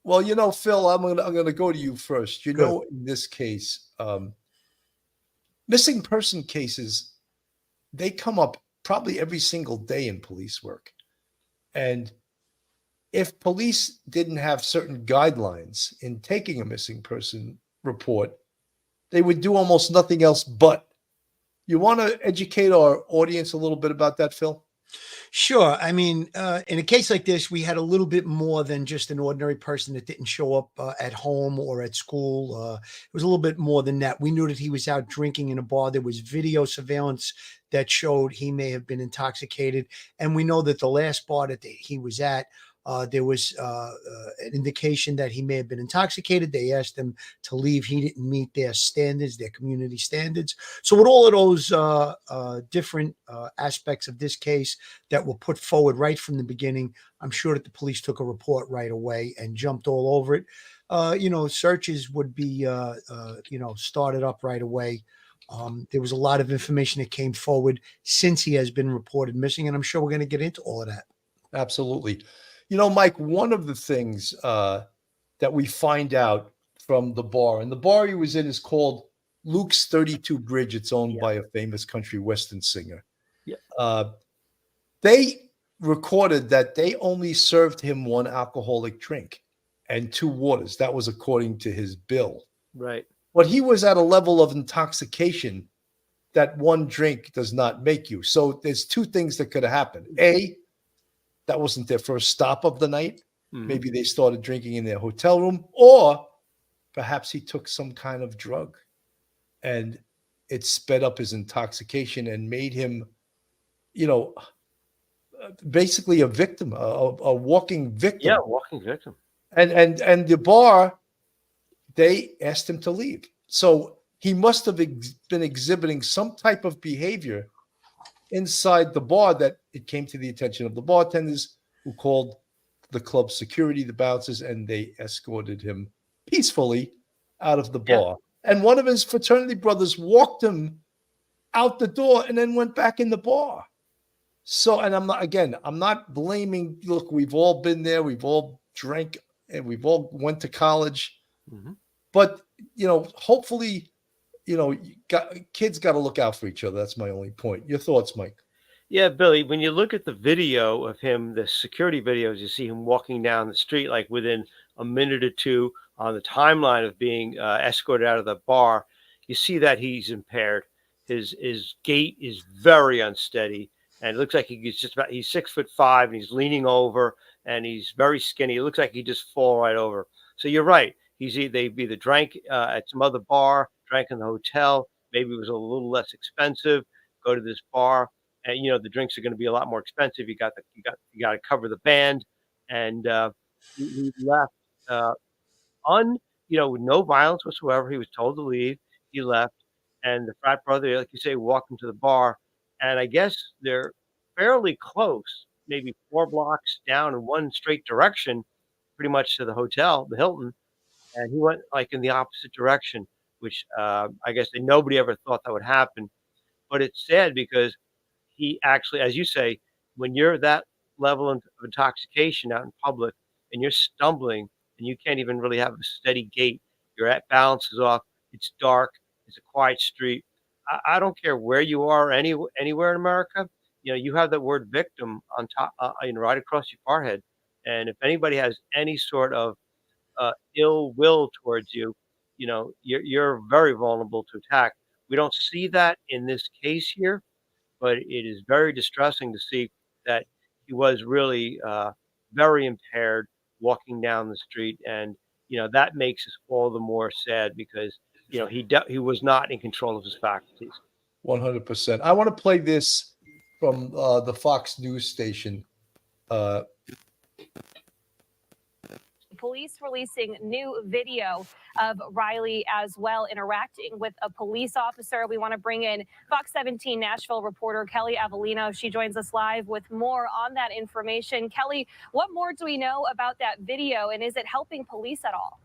Well, Phil, I'm gonna go to you first. Good. In this case, missing person cases, they come up probably every single day in police work. And if police didn't have certain guidelines in taking a missing person report, they would do almost nothing else but. You want to educate our audience a little bit about that, Phil? Sure. I mean, in a case like this, we had a little bit more than just an ordinary person that didn't show up at home or at school. It was a little bit more than that. We knew that he was out drinking in a bar. There was video surveillance that showed he may have been intoxicated. And we know that the last bar that he was at, there was an indication that he may have been intoxicated. They asked him to leave. He didn't meet their standards, their community standards. So with all of those different aspects of this case that were put forward right from the beginning, I'm sure that the police took a report right away and jumped all over it. Searches would be, started up right away. There was a lot of information that came forward since he has been reported missing, and I'm sure we're going to get into all of that. Absolutely. Mike, one of the things that we find out from the bar, and the bar he was in is called Luke's 32 Bridge. It's owned by a famous country western singer. Yeah. They recorded that they only served him one alcoholic drink and 2 waters. That was according to his bill. Right. But he was at a level of intoxication that one drink does not make you. So there's 2 things that could have happened. A, that wasn't their first stop of the night. Mm-hmm. Maybe they started drinking in their hotel room, or perhaps he took some kind of drug and it sped up his intoxication and made him, basically a victim, a walking victim. Yeah, walking victim. And the bar, they asked him to leave. So he must have been exhibiting some type of behavior inside the bar that it came to the attention of the bartenders, who called the club security, the bouncers, and they escorted him peacefully out of the bar. Yeah. And one of his fraternity brothers walked him out the door and then went back in the bar. So, and I'm not blaming, look, we've all been there, we've all drank, and we've all went to college. Mm-hmm. But, hopefully, kids got to look out for each other. That's my only point. Your thoughts, Mike? Yeah, Billy, when you look at the video of him, the security videos, you see him walking down the street, like within a minute or two on the timeline of being escorted out of the bar. You see that he's impaired. His gait is very unsteady. And it looks like he's 6'5" and he's leaning over and he's very skinny. It looks like he just fall right over. So you're right. They've either drank at some other bar, drank in the hotel. Maybe it was a little less expensive. Go to this bar, and the drinks are going to be a lot more expensive. You got to cover the band, and he left with no violence whatsoever. He was told to leave. He left, and the frat brother, like you say, walked him to the bar, and I guess they're fairly close, maybe 4 blocks down in one straight direction, pretty much to the hotel, the Hilton. And he went like in the opposite direction, which I guess nobody ever thought that would happen. But it's sad because he actually, as you say, when you're that level of intoxication out in public and you're stumbling and you can't even really have a steady gait, your balance is off, it's dark, it's a quiet street. I don't care where you are, anywhere in America, you have that word victim on top, right across your forehead. And if anybody has any sort of ill will towards you, you're very vulnerable to attack. We don't see that in this case here, but it is very distressing to see that he was really very impaired walking down the street, and that makes us all the more sad because he was not in control of his faculties. 100%. I want to play this from the Fox News station. Police releasing new video of Riley as well interacting with a police officer. We want to bring in Fox 17 Nashville reporter Kelly Avellino. She joins us live with more on that information. Kelly, what more do we know about that video, and is it helping police at all?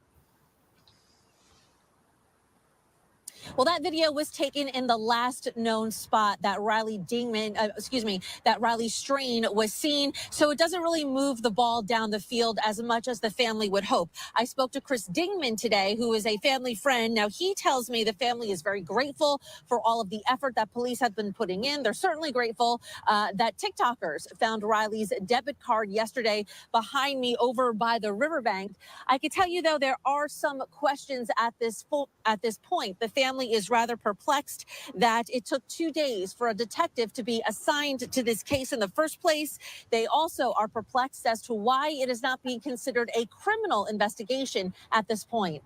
Well, that video was taken in the last known spot that that Riley Strain was seen. So it doesn't really move the ball down the field as much as the family would hope. I spoke to Chris Dingman today, who is a family friend. Now, he tells me the family is very grateful for all of the effort that police have been putting in. They're certainly grateful that TikTokers found Riley's debit card yesterday behind me over by the riverbank. I can tell you, though, there are some questions at this point. The family is rather perplexed that it took 2 days for a detective to be assigned to this case in the first place. They also are perplexed as to why it is not being considered a criminal investigation at this point.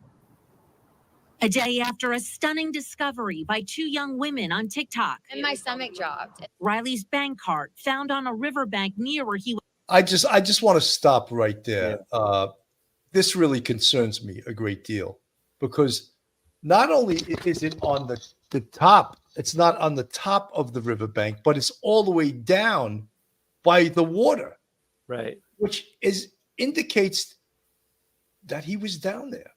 A day after a stunning discovery by 2 young women on TikTok. And my stomach dropped. Riley's bank card found on a riverbank near where he was. I just want to stop right there. This really concerns me a great deal, because not only is it on the top, it's not on the top of the riverbank, but it's all the way down by the water, Right. which indicates that he was down there.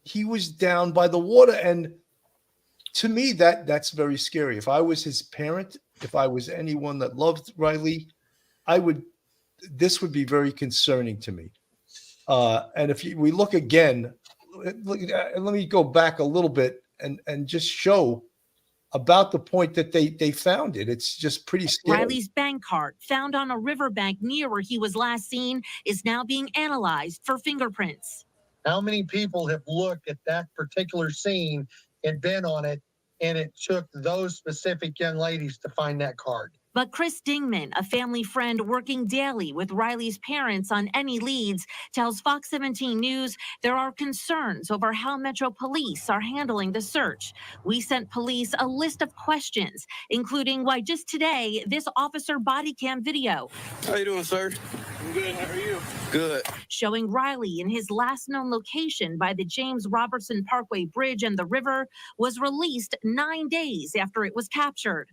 He was down by the water, and to me, that's very scary. If I was his parent, if I was anyone that loved Riley, this would be very concerning to me. And if we look again, let me go back a little bit and just show about the point that they found it. It's just pretty scary. Riley's bank card found on a riverbank near where he was last seen is now being analyzed for fingerprints. How many people have looked at that particular scene and been on it, and it took those specific young ladies to find that card? But Chris Dingman, a family friend working daily with Riley's parents on any leads, tells Fox 17 News there are concerns over how Metro Police are handling the search. We sent police a list of questions, including why just today this officer body cam video. How you doing, sir? I'm good. How are you? Good. Showing Riley in his last known location by the James Robertson Parkway Bridge and the river was released 9 days after it was captured.